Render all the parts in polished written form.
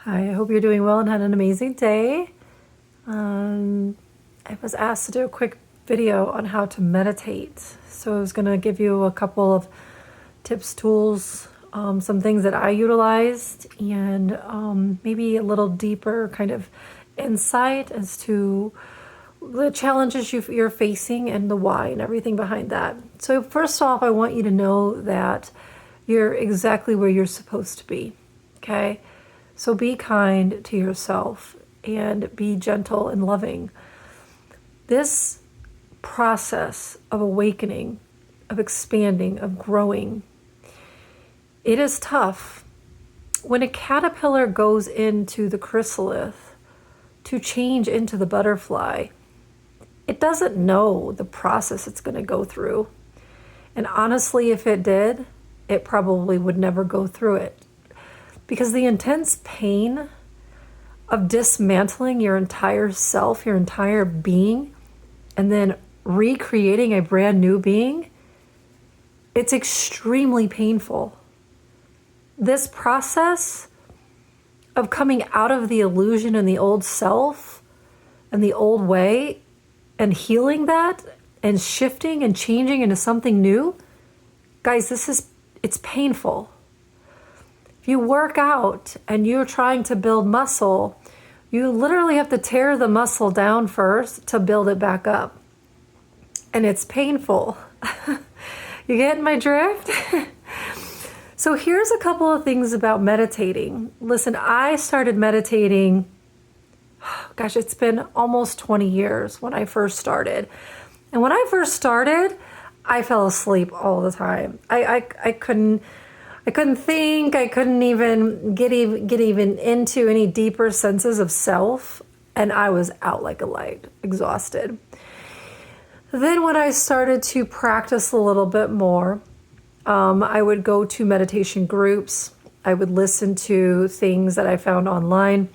Hi, I hope you're doing well and had an amazing day. I was asked to do a quick video on how to meditate. So I was going to give you a couple of tips, tools, some things that I utilized, and maybe a little deeper kind of insight as to the challenges you're facing and the why and everything behind that. So first off, I want you to know that you're exactly where you're supposed to be, okay? So be kind to yourself and be gentle and loving. This process of awakening, of expanding, of growing, it is tough. When a caterpillar goes into the chrysalis to change into the butterfly, it doesn't know the process it's going to go through. And honestly, if it did, it probably would never go through it. Because the intense pain of dismantling your entire self, your entire being, and then recreating a brand new being, it's extremely painful. This process of coming out of the illusion and the old self and the old way and healing that and shifting and changing into something new, guys, it's painful. If you work out and you're trying to build muscle, you literally have to tear the muscle down first to build it back up. And it's painful. You get my drift? So here's a couple of things about meditating. Listen, I started meditating, gosh, it's been almost 20 years when I first started. And when I first started, I fell asleep all the time. I couldn't think. I couldn't even get even into any deeper senses of self, and I was out like a light, exhausted. Then when I started to practice a little bit more, I would go to meditation groups. I would listen to things that I found online.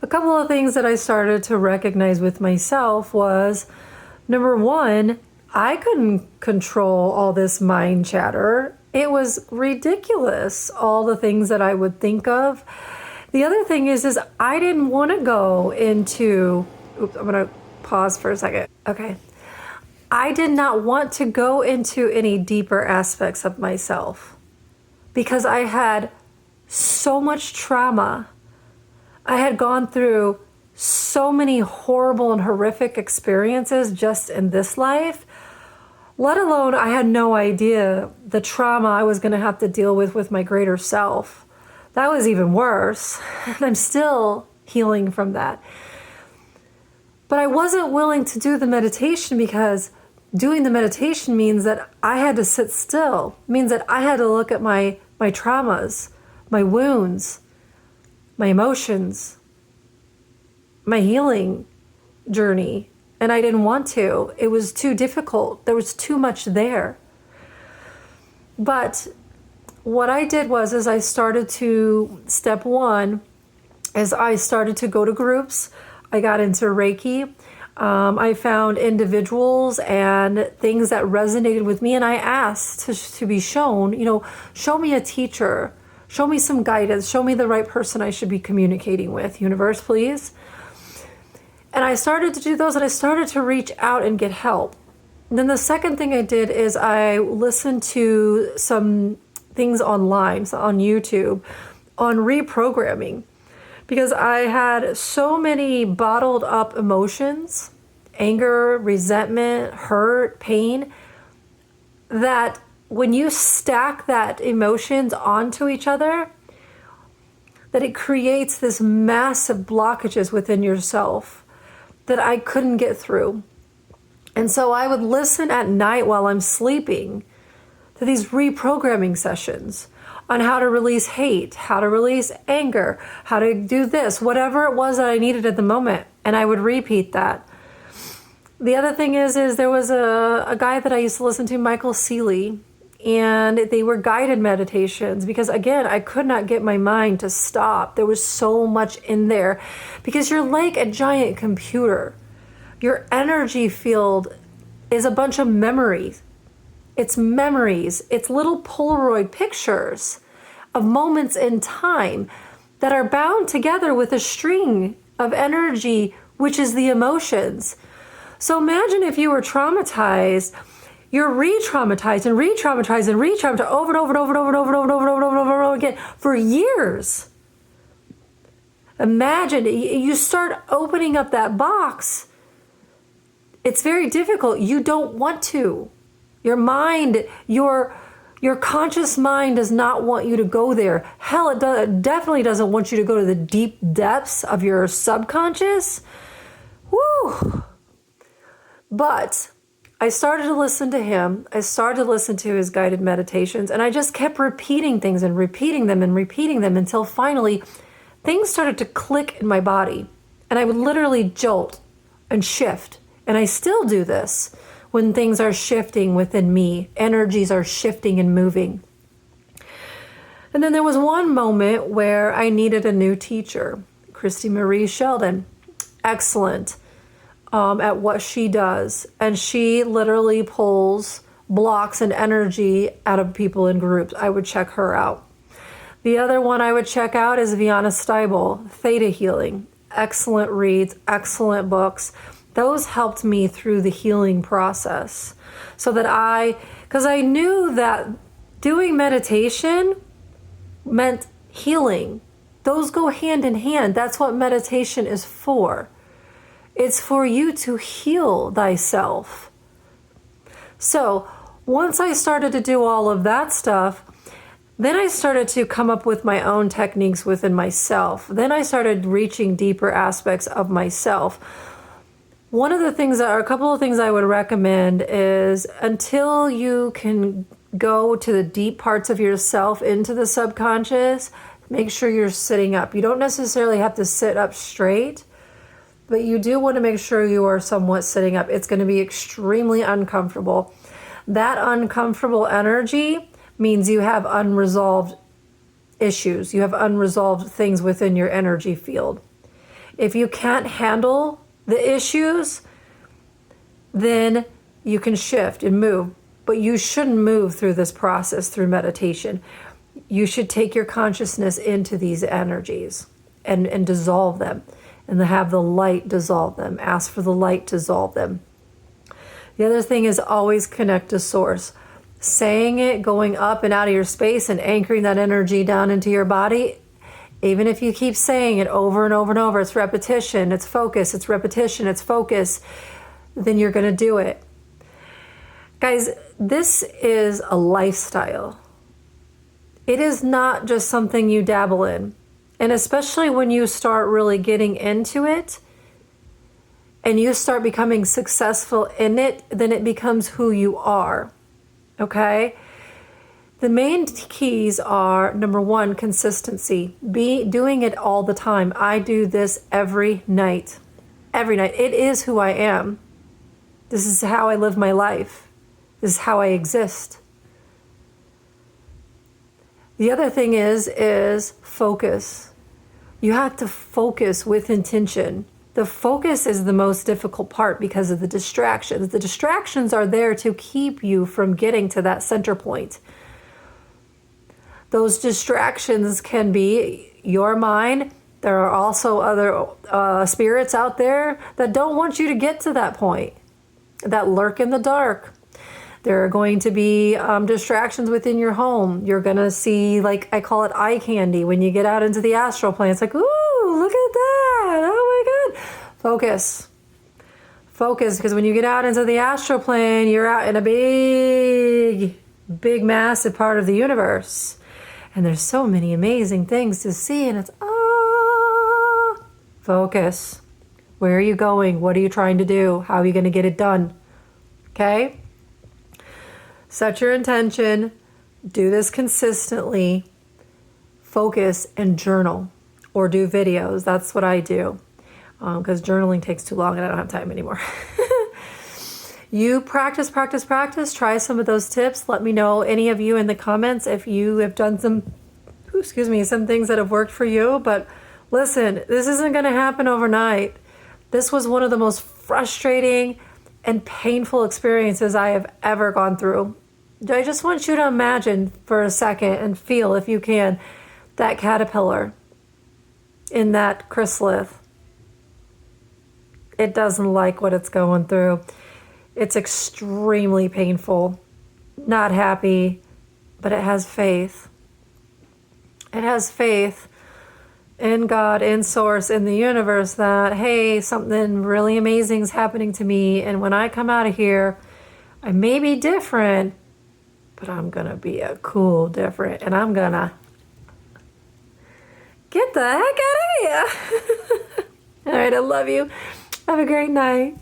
A couple of things that I started to recognize with myself was, number one, I couldn't control all this mind chatter. It was ridiculous, all the things that I would think of. The other thing is I didn't want to go into, I'm going to pause for a second. Okay. I did not want to go into any deeper aspects of myself because I had so much trauma. I had gone through so many horrible and horrific experiences just in this life. Let alone, I had no idea the trauma I was going to have to deal with my greater self. That was even worse. And I'm still healing from that. But I wasn't willing to do the meditation because doing the meditation means that I had to sit still. It means that I had to look at my traumas, my wounds, my emotions, my healing journey. And I didn't want to. It was too difficult. There was too much there. But what I did was I started to, step one, is I started to go to groups. I got into Reiki. I found individuals and things that resonated with me. And I asked to be shown, show me a teacher. Show me some guidance. Show me the right person I should be communicating with. Universe, please. And I started to do those, and I started to reach out and get help. And then the second thing I did is I listened to some things online, so on YouTube, on reprogramming. Because I had so many bottled up emotions, anger, resentment, hurt, pain, that when you stack that emotions onto each other, that it creates this massive blockages within yourself that I couldn't get through. And so I would listen at night while I'm sleeping to these reprogramming sessions on how to release hate, how to release anger, how to do this, whatever it was that I needed at the moment. And I would repeat that. The other thing is there was a guy that I used to listen to, Michael Seeley, and they were guided meditations because, again, I could not get my mind to stop. There was so much in there because you're like a giant computer. Your energy field is a bunch of memories. It's memories. It's little Polaroid pictures of moments in time that are bound together with a string of energy, which is the emotions. So imagine if you were traumatized, you're re-traumatized and re-traumatized and re-traumatized over and over and over and over and over and over and over and over and over and over again for years. Imagine you start opening up that box. It's very difficult. You don't want to. Your mind, your conscious mind does not want you to go there. Hell, it definitely doesn't want you to go to the deep depths of your subconscious. Woo! But I started to listen to him. I started to listen to his guided meditations, and I just kept repeating things and repeating them and repeating them until finally things started to click in my body. And I would literally jolt and shift. And I still do this when things are shifting within me. Energies are shifting and moving. And then there was one moment where I needed a new teacher, Christy Marie Sheldon. Excellent at what she does. And she literally pulls blocks and energy out of people in groups. I would check her out. The other one I would check out is Viana Steibel, Theta Healing. Excellent reads, excellent books. Those helped me through the healing process so that because I knew that doing meditation meant healing. Those go hand in hand. That's what meditation is for. It's for you to heal thyself. So once I started to do all of that stuff, then I started to come up with my own techniques within myself. Then I started reaching deeper aspects of myself. A couple of things I would recommend is until you can go to the deep parts of yourself into the subconscious, make sure you're sitting up. You don't necessarily have to sit up straight, but you do want to make sure you are somewhat sitting up. It's going to be extremely uncomfortable. That uncomfortable energy means you have unresolved issues. You have unresolved things within your energy field. If you can't handle the issues, then you can shift and move. But you shouldn't move through this process through meditation. You should take your consciousness into these energies and dissolve them, and have the light dissolve them. Ask for the light to dissolve them. The other thing is always connect to source. Saying it, going up and out of your space and anchoring that energy down into your body, even if you keep saying it over and over and over, it's repetition, it's focus, it's repetition, it's focus, then you're going to do it. Guys, this is a lifestyle. It is not just something you dabble in. And especially when you start really getting into it and you start becoming successful in it, then it becomes who you are. Okay? The main keys are, number one, consistency. Doing it all the time. I do this every night. Every night. It is who I am. This is how I live my life. This is how I exist. The other thing is focus. You have to focus with intention. The focus is the most difficult part because of the distractions. The distractions are there to keep you from getting to that center point. Those distractions can be your mind. There are also other spirits out there that don't want you to get to that point, that lurk in the dark. There are going to be distractions within your home. You're going to see, like I call it eye candy, when you get out into the astral plane. It's like, ooh, look at that. Oh my God. Focus. Focus, because when you get out into the astral plane, you're out in a big, massive part of the universe. And there's so many amazing things to see, and it's, focus. Where are you going? What are you trying to do? How are you going to get it done? Okay? Set your intention. Do this consistently. Focus and journal or do videos. That's what I do because journaling takes too long and I don't have time anymore. You practice. Try some of those tips. Let me know, any of you in the comments, if you have done some things that have worked for you. But listen, this isn't going to happen overnight. This was one of the most frustrating and painful experiences I have ever gone through. I just want you to imagine for a second and feel, if you can, that caterpillar in that chrysalis. It doesn't like what it's going through. It's extremely painful, not happy, but it has faith. It has faith in God, in Source, in the universe that, hey, something really amazing is happening to me. And when I come out of here, I may be different, but I'm going to be a cool different. And I'm going to get the heck out of here. All right, I love you. Have a great night.